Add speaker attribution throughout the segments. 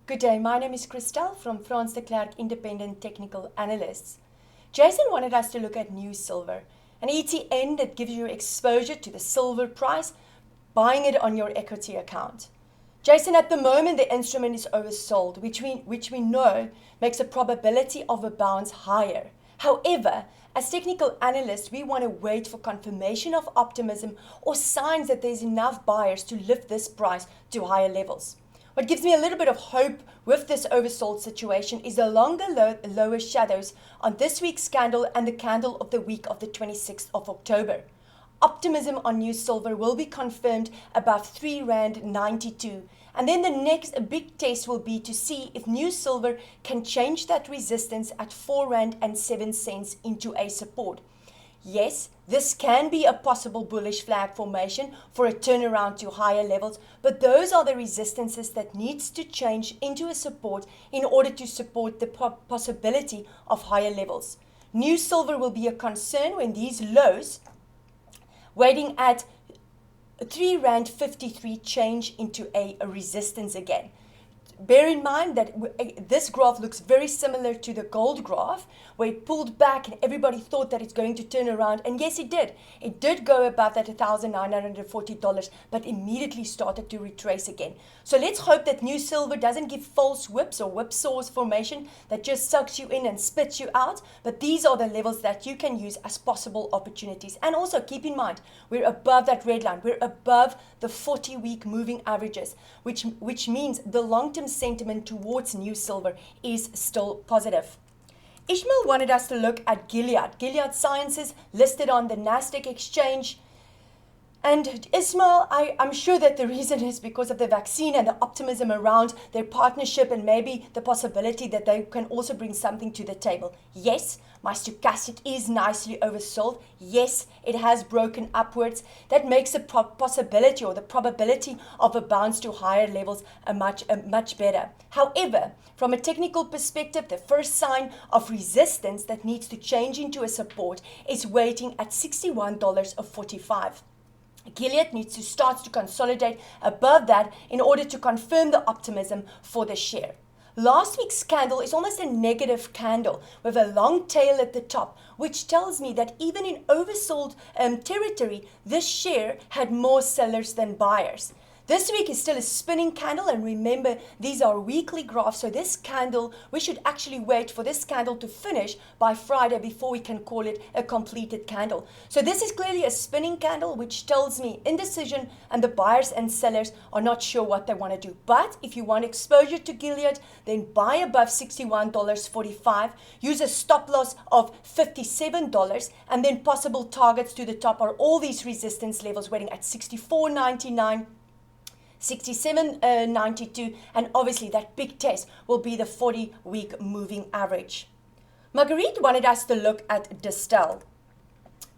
Speaker 1: Good day, my name is Christelle from Frans the Klerk Independent Technical Analysts. Jason wanted us to look at Newsilver, an ETN that gives you exposure to the silver price, buying it on your equity account. Jason, at the moment the instrument is oversold, which we know makes the probability of a bounce higher. However, as technical analysts, we want to wait for confirmation of optimism or signs that there's enough buyers to lift this price to higher levels. What gives me a little bit of hope with this oversold situation is the lower shadows on this week's candle and the candle of the week of the 26th of October. Optimism on Newsilver will be confirmed above R3.92, and then the next big test will be to see if Newsilver can change that resistance at R4.07 into a support. Yes, this can be a possible bullish flag formation for a turnaround to higher levels, but those are the resistances that needs to change into a support in order to support the possibility of higher levels. Newsilver will be a concern when these lows, waiting at R3.53, change into a resistance again. Bear in mind that this graph looks very similar to the gold graph, where it pulled back and everybody thought that it's going to turn around. And yes, it did. It did go above that $1,940, but immediately started to retrace again. So let's hope that Newsilver doesn't give false whips or whipsaws formation that just sucks you in and spits you out. But these are the levels that you can use as possible opportunities. And also keep in mind, we're above that red line. We're above the 40-week moving averages, which means the long-term sentiment towards Newsilver is still positive. Ishmael wanted us to look at Gilead. Gilead Sciences listed on the Nasdaq exchange. And Ishmael, I'm sure that the reason is because of the vaccine and the optimism around their partnership and maybe the possibility that they can also bring something to the table. Yes, my stochastic is nicely oversold. Yes, it has broken upwards. That makes the possibility or the probability of a bounce to higher levels much better. However, from a technical perspective, the first sign of resistance that needs to change into a support is waiting at $61.45. Gilead needs to start to consolidate above that in order to confirm the optimism for the share. Last week's candle is almost a negative candle with a long tail at the top, which tells me that even in oversold territory, this share had more sellers than buyers. This week is still a spinning candle, and remember, these are weekly graphs, so this candle, we should actually wait for this candle to finish by Friday before we can call it a completed candle. So this is clearly a spinning candle, which tells me indecision and the buyers and sellers are not sure what they want to do. But if you want exposure to Gilead, then buy above $61.45, use a stop loss of $57, and then possible targets to the top are all these resistance levels waiting at $64.99, $67.92, and obviously that big test will be the 40-week moving average. Marguerite wanted us to look at Distel,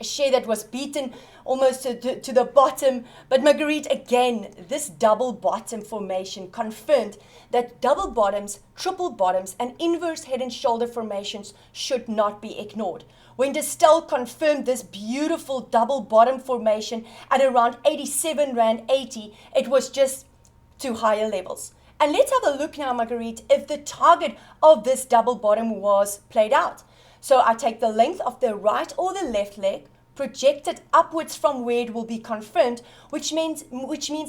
Speaker 1: a share that was beaten almost to the bottom. But Marguerite, again, this double bottom formation confirmed that double bottoms, triple bottoms, and inverse head and shoulder formations should not be ignored. When Distel confirmed this beautiful double bottom formation at around R87.80, it was just to higher levels. And let's have a look now, Marguerite, if the target of this double bottom was played out. So I take the length of the right or the left leg, project it upwards from where it will be confirmed, which means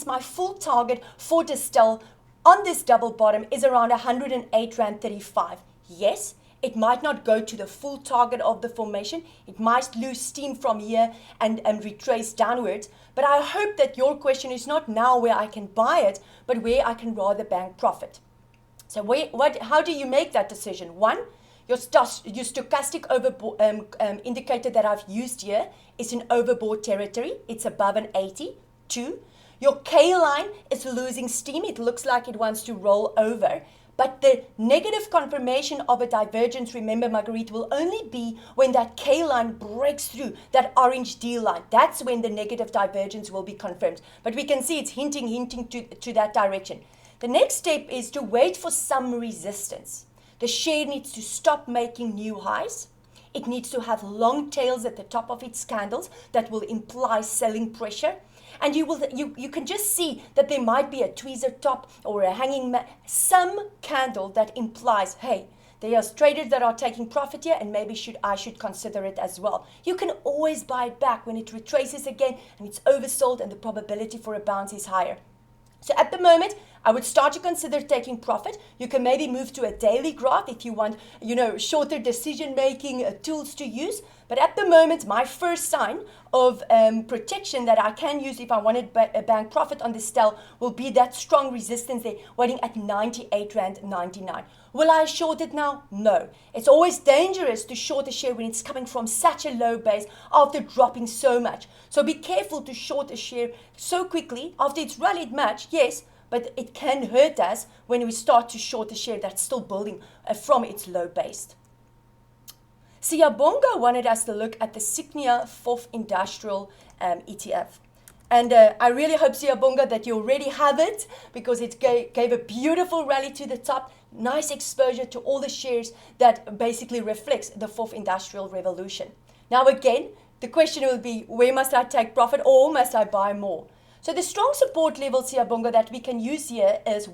Speaker 1: my full target for Distel on this double bottom is around R108.35. Yes, it might not go to the full target of the formation. It might lose steam from here and retrace downwards. But I hope that your question is not now where I can buy it, but where I can rather bank profit. So how do you make that decision? One, your stochastic indicator that I've used here is in overbought territory. It's above an 80. Two, your K line is losing steam. It looks like it wants to roll over. But the negative confirmation of a divergence, remember, Marguerite, will only be when that K line breaks through that orange D line. That's when the negative divergence will be confirmed. But we can see it's hinting to that direction. The next step is to wait for some resistance. The share needs to stop making new highs. It needs to have long tails at the top of its candles that will imply selling pressure. And you can just see that there might be a tweezer top or a hanging some candle that implies, hey, there are traders that are taking profit here, and maybe I should consider it as well. You can always buy it back when it retraces again and it's oversold and the probability for a bounce is higher. So at the moment, I would start to consider taking profit. You can maybe move to a daily graph if you want, shorter decision-making tools to use. But at the moment, my first sign of protection that I can use if I wanted a bank profit on this sell will be that strong resistance there, waiting at 98.99. Will I short it now? No. It's always dangerous to short a share when it's coming from such a low base after dropping so much. So be careful to short a share so quickly after it's rallied much, yes, but it can hurt us when we start to short a share that's still building from its low base. Siyabonga wanted us to look at the Signia 4th Industrial ETF. And I really hope, Siyabonga, that you already have it, because it gave a beautiful rally to the top, nice exposure to all the shares that basically reflects the 4th Industrial Revolution. Now again, the question will be, where must I take profit or must I buy more? So the strong support level, Siyabonga, that we can use here is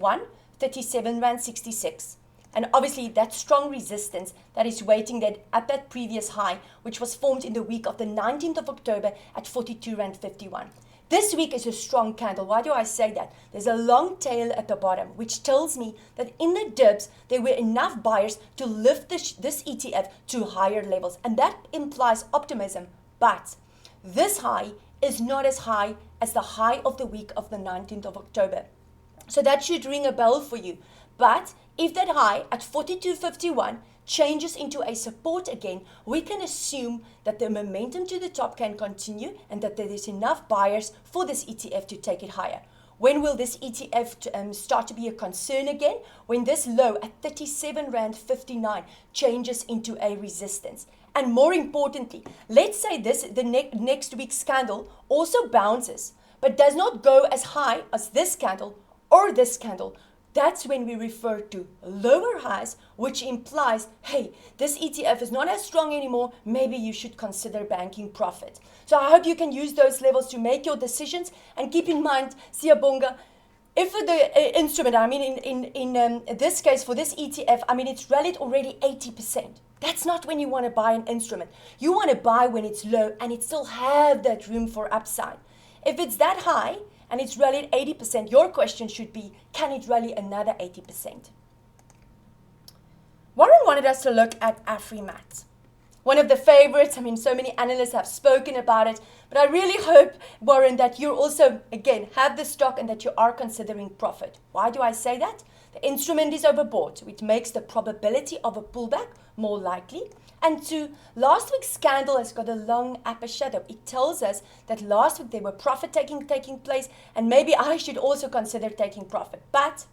Speaker 1: 37 Rand 66. And obviously that strong resistance that is waiting there at that previous high, which was formed in the week of the 19th of October at 42 Rand 51. This week is a strong candle. Why do I say that? There's a long tail at the bottom, which tells me that in the dips, there were enough buyers to lift this ETF to higher levels. And that implies optimism. But this high is not as high as the high of the week of the 19th of October. So that should ring a bell for you. But if that high at 42.51 changes into a support again, we can assume that the momentum to the top can continue and that there is enough buyers for this ETF to take it higher. When will this ETF start to be a concern again? When this low at 37 Rand 59 changes into a resistance. And more importantly, let's say the next week's candle also bounces, but does not go as high as this candle or this candle. That's when we refer to lower highs, which implies, hey, this ETF is not as strong anymore. Maybe you should consider banking profit. So I hope you can use those levels to make your decisions. And keep in mind, Siyabonga, if for the instrument, in this case, for this ETF, it's rallied already 80%. That's not when you want to buy an instrument. You want to buy when it's low and it still have that room for upside. If it's that high, and it's rallied 80%, your question should be, can it rally another 80%? Warren wanted us to look at Afrimat. One of the favorites, so many analysts have spoken about it, but I really hope, Warren, that you also, again, have the stock and that you are considering profit. Why do I say that? The instrument is overbought, which makes the probability of a pullback more likely. And two, last week's candle has got a long upper shadow. It tells us that last week there were profit taking place, and maybe I should also consider taking profit. But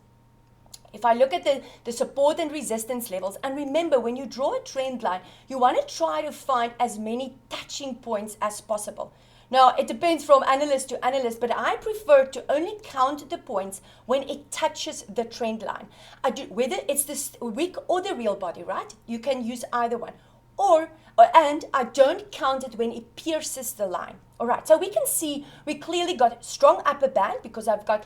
Speaker 1: if I look at the support and resistance levels, and remember, when you draw a trend line, you want to try to find as many touching points as possible. Now, it depends from analyst to analyst, but I prefer to only count the points when it touches the trend line. Whether it's the wick or the real body, right? You can use either one. And I don't count it when it pierces the line. All right, so we can see we clearly got strong upper band because I've got,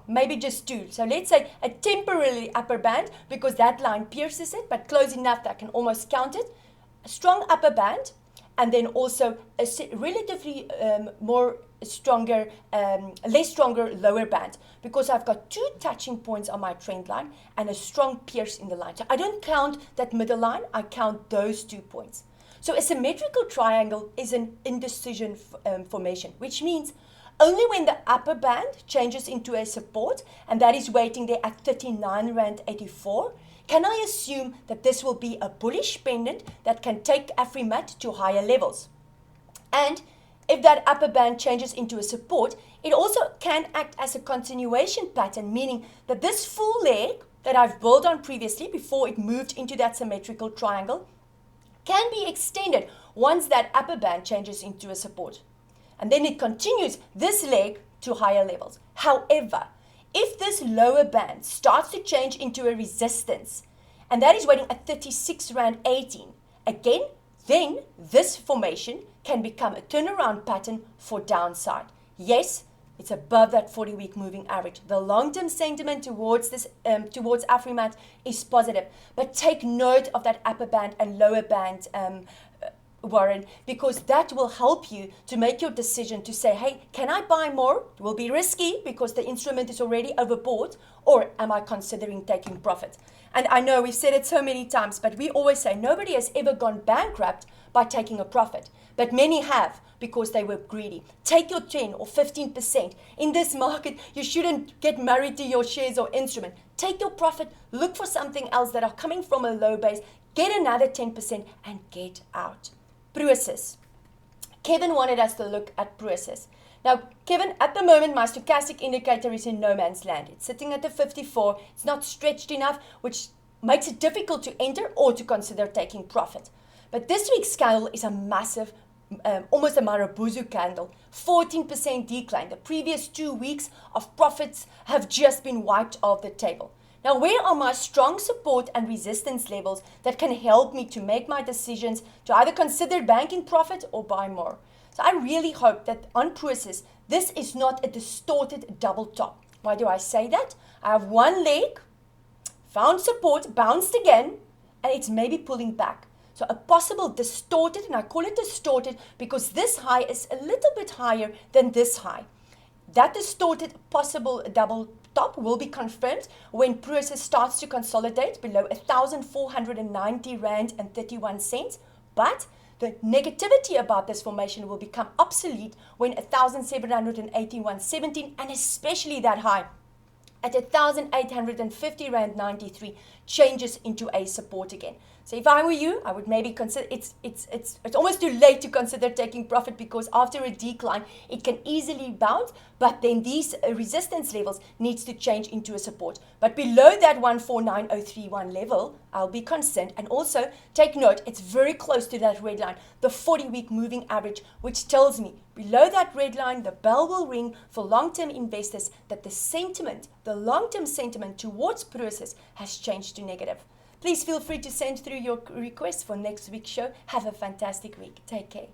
Speaker 1: maybe just two. So let's say a temporarily upper band because that line pierces it, but close enough that I can almost count it. A strong upper band, and then also a relatively less stronger lower band because I've got two touching points on my trend line and a strong pierce in the line. So I don't count that middle line, I count those 2 points. So a symmetrical triangle is an indecision formation, which means only when the upper band changes into a support, and that is waiting there at 39 Rand 84, can I assume that this will be a bullish pendant that can take Afrimat to higher levels. And if that upper band changes into a support, it also can act as a continuation pattern, meaning that this full leg that I've built on previously before it moved into that symmetrical triangle can be extended once that upper band changes into a support. And then it continues this leg to higher levels. However, if this lower band starts to change into a resistance, and that is waiting at 36 Rand 18, again, then this formation can become a turnaround pattern for downside. Yes, it's above that 40-week moving average. The long-term sentiment towards Afrimat is positive, but take note of that upper band and lower band, Warren, because that will help you to make your decision to say, hey, can I buy more? It will be risky because the instrument is already overbought, or am I considering taking profit? And I know we've said it so many times, but we always say nobody has ever gone bankrupt by taking a profit, but many have because they were greedy. Take your 10 or 15%. In this market, you shouldn't get married to your shares or instrument. Take your profit, look for something else that are coming from a low base, get another 10% and get out. Prosus. Kevin wanted us to look at Prosus. Now, Kevin, at the moment, my stochastic indicator is in no man's land. It's sitting at the 54. It's not stretched enough, which makes it difficult to enter or to consider taking profit. But this week's candle is a massive, almost a Marabuzu candle, 14% decline. The previous 2 weeks of profits have just been wiped off the table. Now, where are my strong support and resistance levels that can help me to make my decisions to either consider banking profit or buy more? So I really hope that on Prosus, this is not a distorted double top. Why do I say that? I have one leg, found support, bounced again, and it's maybe pulling back. So a possible distorted, and I call it distorted because this high is a little bit higher than this high. That distorted possible double top will be confirmed when Prosus starts to consolidate below 1,490 Rand and 31 cents. But the negativity about this formation will become obsolete when 1,781.17 and especially that high at 1,850 Rand 93 changes into a support again. So if I were you, I would maybe consider it's almost too late to consider taking profit because after a decline, it can easily bounce, but then these resistance levels needs to change into a support. But below that 149031 level, I'll be concerned. And also take note, it's very close to that red line, the 40-week moving average, which tells me below that red line, the bell will ring for long-term investors that the sentiment, the long-term sentiment towards Prosus has changed to negative. Please feel free to send through your requests for next week's show. Have a fantastic week. Take care.